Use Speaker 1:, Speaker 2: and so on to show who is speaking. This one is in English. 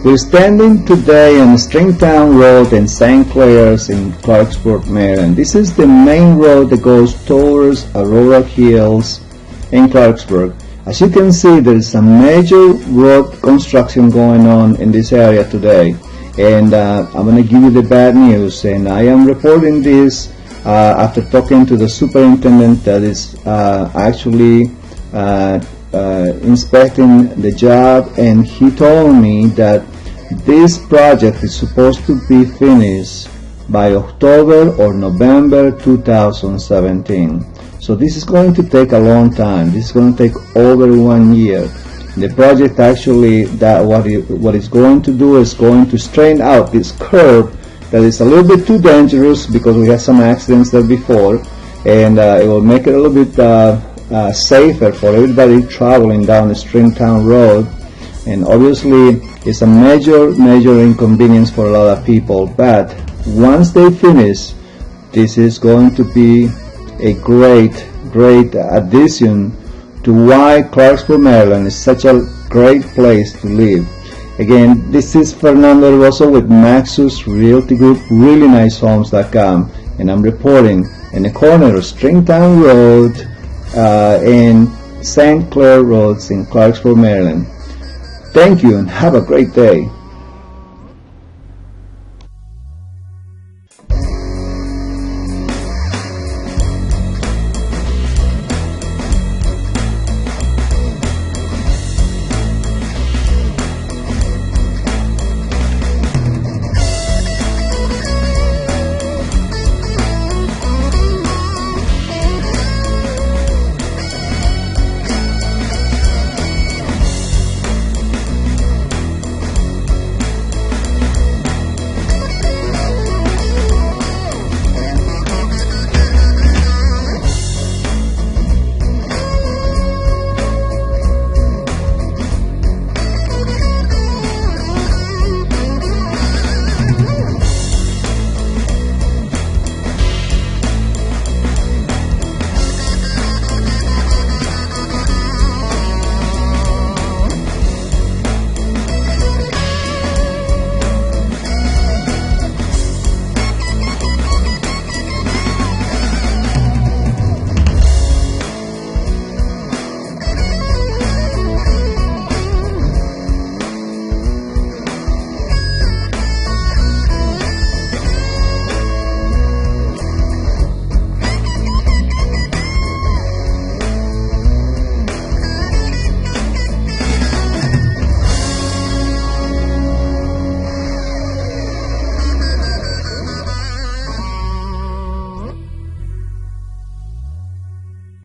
Speaker 1: We're standing today on Stringtown Road in St. Clair's in Clarksburg, Maryland. This is the main road that goes towards Aurora Hills in Clarksburg. As you can see, there is a major road construction going on in this area today. And I'm going to give you the bad news. And I am reporting this after talking to the superintendent that is actually inspecting the job, and he told me that this project is supposed to be finished by October or November 2017. So this is going to take a long time. This is going to take over 1 year. The project actually, what it's going to do is going to straighten out this curve that is a little bit too dangerous because we had some accidents there before, and it will make it a little bit safer for everybody traveling down the Stringtown Road. And obviously it's a major inconvenience for a lot of people, but once they finish, this is going to be a great addition to why Clarksburg, Maryland is such a great place to live. Again, this is Fernando Rosso with Maxus Realty Group, reallynicehomes.com, and I'm reporting in the corner of Stringtown Road and St. Clair Roads in Clarksburg, Maryland. Thank you and have a great day.